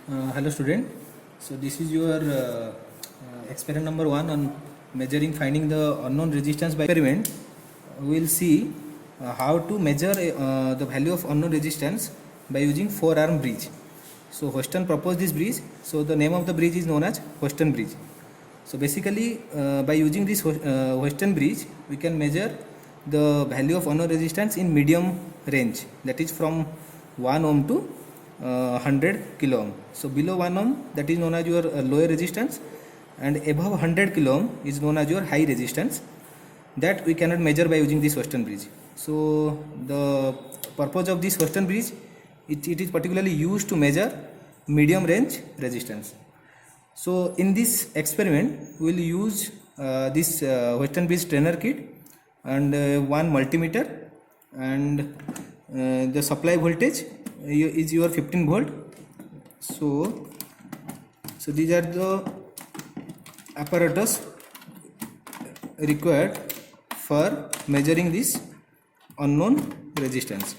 Hello student. So this is your experiment number 1 on measuring finding the unknown resistance by experiment. We will see how to measure the value of unknown resistance by using 4-arm bridge. So Houston proposed this bridge. So the name of the bridge is known as Houston bridge. So basically by using this Houston bridge we can measure the value of unknown resistance in medium range, that is from 1 ohm to 100 kilo ohm. So below 1 ohm, that is known as your lower resistance, and above 100 kilo ohm is known as your high resistance, that we cannot measure by using this Houston bridge. So the purpose of this Houston bridge, it is particularly used to measure medium range resistance. So in this experiment we will use this Houston bridge strainer kit and one multimeter, and the supply voltage is your 15 volt. So these are the apparatus required for measuring this unknown resistance.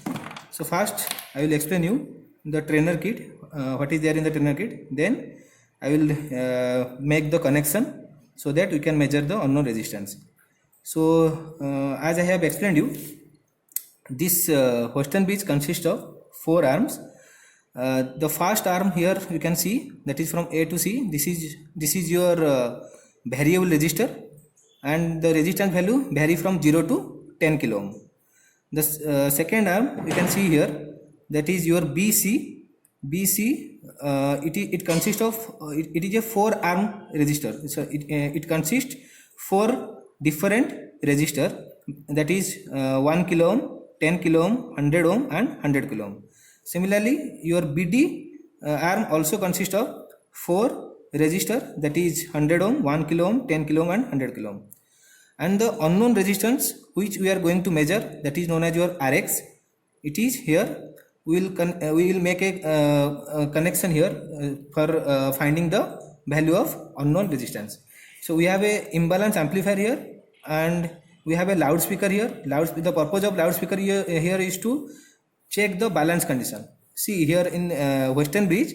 So first I will explain you the trainer kit, what is there in the trainer kit. Then I will make the connection so that we can measure the unknown resistance. So as I have explained you, this Houston bridge consists of 4 arms. The first arm here you can see, that is from A to C. This is your variable resistor, and the resistance value vary from 0 to 10 kilo ohm. The second arm you can see here, that is your BC. It consists of it is a 4-arm resistor. So it consists 4 different resistor, that is 1 kilo ohm, 10 kilo ohm, 100 ohm and 100 kilo ohm. Similarly your BD arm also consists of 4 resistor, that is 100 ohm, 1 kilo ohm, 10 kilo ohm and 100 kilo ohm. And the unknown resistance which we are going to measure, that is known as your RX. It is here. We will make a connection here for finding the value of unknown resistance. So we have a imbalance amplifier here, and we have a loudspeaker here. The purpose of loudspeaker here is to check the balance condition. See here in Houston bridge,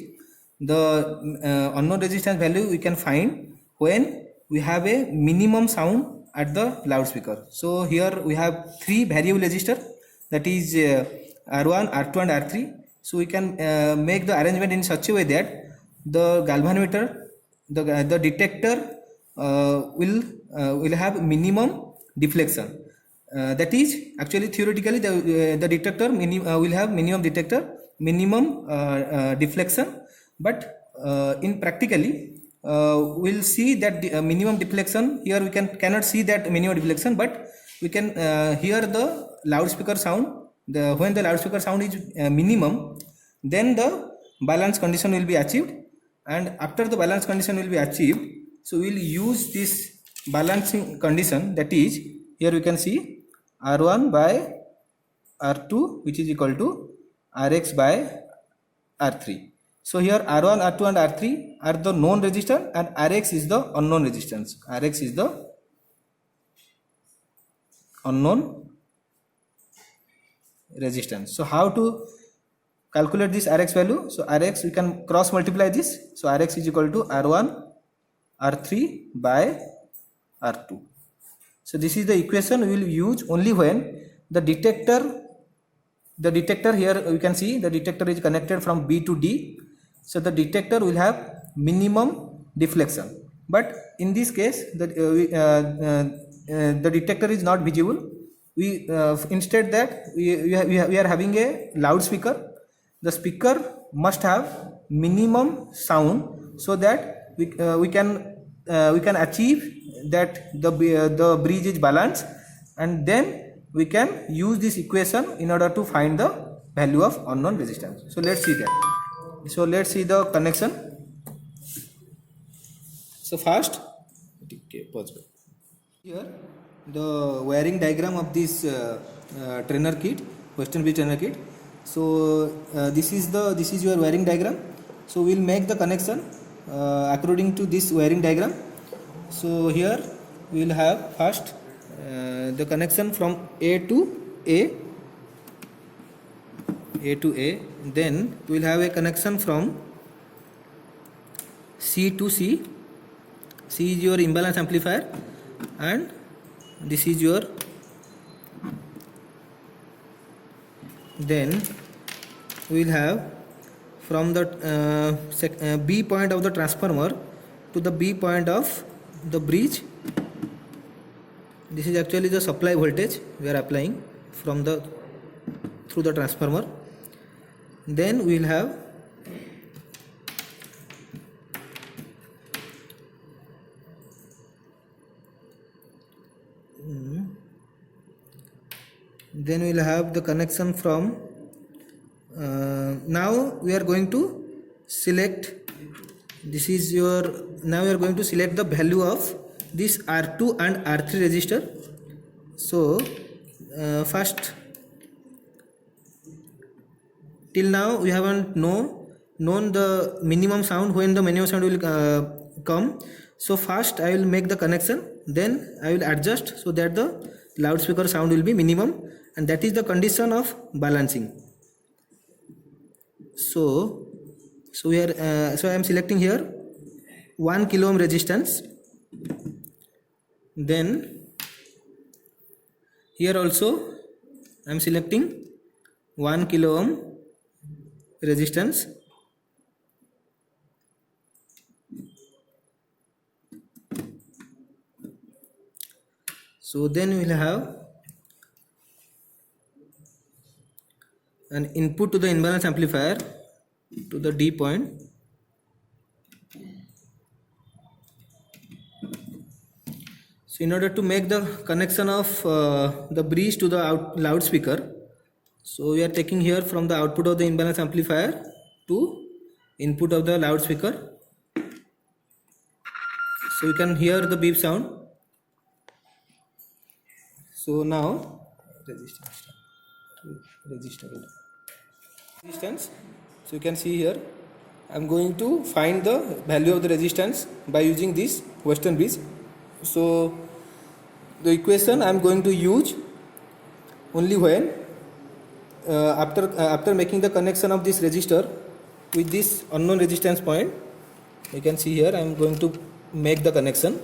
the unknown resistance value we can find when we have a minimum sound at the loudspeaker. So here we have 3 variable resistor, that is R1, R2 and R3. So we can make the arrangement in such a way that the galvanometer, the detector will have minimum deflection. That is actually theoretically the detector will have minimum deflection, but in practically we'll see that the minimum deflection here we cannot see that minimum deflection, but we can hear the loudspeaker sound. When the loudspeaker sound is minimum, then the balance condition will be achieved, and after the balance condition will be achieved, so we will use this balancing condition, that is here we can see R1 by R2 which is equal to Rx by R3. So here R1, R2 and R3 are the known resistance, and Rx is the unknown resistance. Rx is the unknown resistance. So how to calculate this Rx value? So Rx we can cross multiply this. So Rx is equal to R1 R3 by R2. So this is the equation we will use only when the detector here you can see the detector is connected from B to D. So the detector will have minimum deflection, but in this case the detector is not visible. We instead that we are having a loudspeaker. The speaker must have minimum sound so that we can achieve that the bridge is balanced, and then we can use this equation in order to find the value of unknown resistance. So let's see that. So let's see the connection. So first here the wiring diagram of this trainer kit, Houston bridge trainer kit. So this is your wiring diagram. So we'll make the connection according to this wiring diagram. So here we will have first the connection from A to A. A to A. Then we will have a connection from C to C. C is your imbalance amplifier, and this is your, then we will have from the B point of the transformer to the B point of the bridge. This is actually the supply voltage we are applying from the through the transformer. Then we will have the connection from now we are going to select, this is your, now we are going to select the value of this R2 and R3 resistor. So first, till now we haven't known the minimum sound, when the minimum sound will come. So first I will make the connection, then I will adjust so that the loudspeaker sound will be minimum, and that is the condition of balancing. So we are so I am selecting here 1 kilo ohm resistance. Then here also I am selecting 1 kilo ohm resistance. So then we will have an input to the imbalance amplifier to the D point. So in order to make the connection of the bridge to the loudspeaker, so we are taking here from the output of the imbalance amplifier to input of the loudspeaker. So you can hear the beep sound. So now resistance. So you can see here I am going to find the value of the resistance by using this Western bridge. So the equation I am going to use only when after making the connection of this resistor with this unknown resistance point. You can see here I am going to make the connection.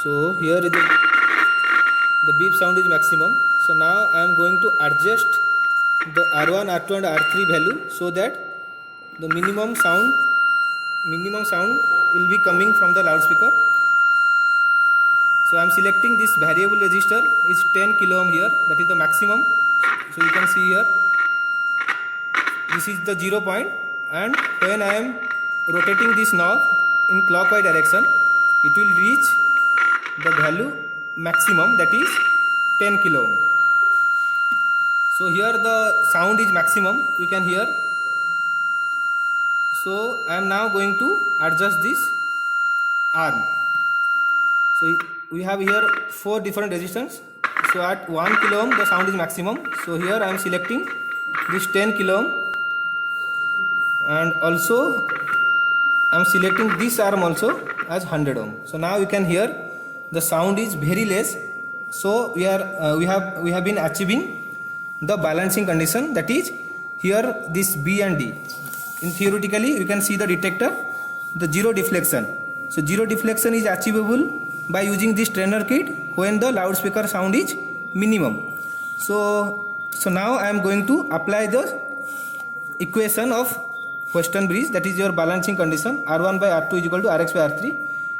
So here is the beep sound is maximum. So now I am going to adjust the R1, R2 and R3 value so that the minimum sound will be coming from the loudspeaker. So I am selecting this variable resistor is 10 kilo ohm here, that is the maximum. So you can see here this is the 0 point, and when I am rotating this knob in clockwise direction, it will reach the value maximum, that is 10 kilo ohm. So here the sound is maximum, you can hear. So I am now going to adjust this arm. So we have here 4 different resistors. So at 1 kilo ohm the sound is maximum. So here I am selecting this 10 kilo ohm, and also I am selecting this arm also as 100 ohm. So now you can hear the sound is very less. So we have been achieving the balancing condition, that is here this B and D. In theoretically you can see the detector, the zero deflection. So zero deflection is achievable by using this trainer kit when the loudspeaker sound is minimum. So now I am going to apply the equation of Western bridge, that is your balancing condition, R1 by R2 is equal to Rx by R3.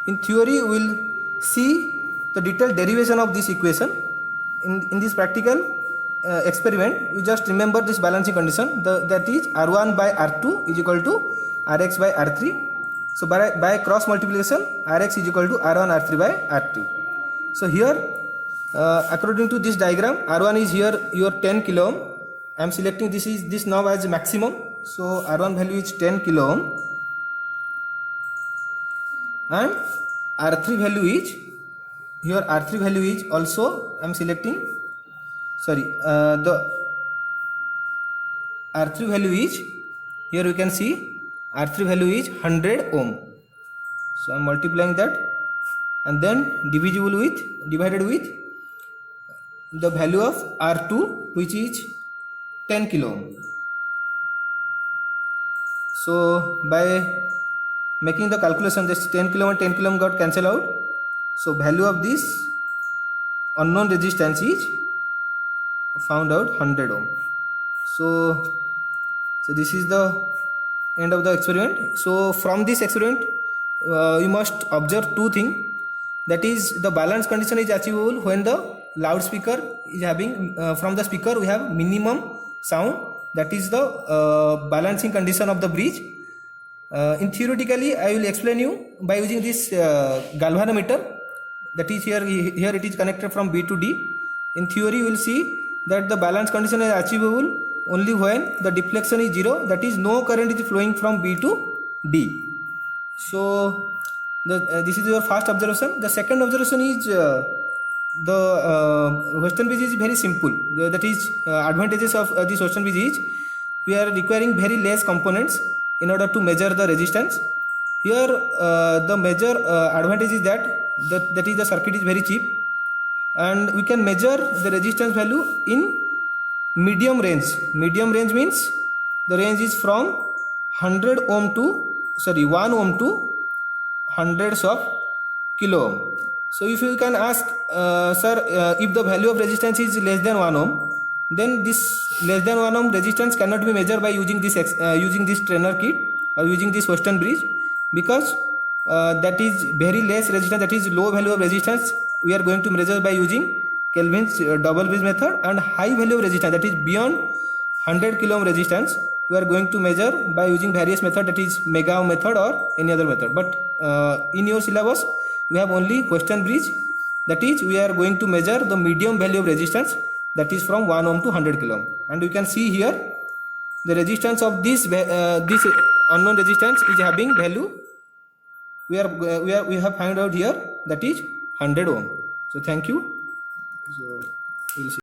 In theory we will see the detailed derivation of this equation. In this practical experiment, you just remember this balancing condition, that is R1 by R2 is equal to Rx by R3. So by cross multiplication, Rx is equal to R1 R3 by R2. So here according to this diagram, R1 is here your 10 kilo ohm. I am selecting this knob as maximum. So R1 value is 10 kilo ohm, and R3 value is here, R3 value is also I am selecting, the R3 value is here, you can see R3 value is 100 ohm. So I am multiplying that and then divided with the value of R2, which is 10 kilo ohm. So by making the calculation, this 10 kilo and 10 kilo ohm got cancelled out. So value of this unknown resistance is found out 100 ohm. So this is the end of the experiment. So from this experiment you must observe two things, that is the balance condition is achievable when the loudspeaker is having from the speaker we have minimum sound, that is the balancing condition of the bridge. In theoretically I will explain you by using this galvanometer, that is here it is connected from B to D. In theory you will see that the balance condition is achievable only when the deflection is zero, that is no current is flowing from B to D. So this is your first observation. The second observation is the Western bridge is very simple. That is advantages of this Western bridge is we are requiring very less components in order to measure the resistance. Here the major advantage is that is the circuit is very cheap, and we can measure the resistance value in medium range. Medium range means the range is from 100 ohm to 1 ohm to hundreds of kilo ohm. So if you can ask sir, if the value of resistance is less than 1 ohm, then this less than 1 ohm resistance cannot be measured by using this trainer kit or using this Western bridge, because that is very less resistance, that is low value of resistance we are going to measure by using Kelvin's double bridge method, and high value of resistance, that is beyond 100 kilo ohm resistance, we are going to measure by using various method, that is mega ohm method or any other method. But in your syllabus we have only Western bridge, that is we are going to measure the medium value of resistance, that is from 1 ohm to 100 kilo ohm. And you can see here the resistance of this unknown resistance is having value we have found out here, that is 100 ohm. So thank you. So we'll see.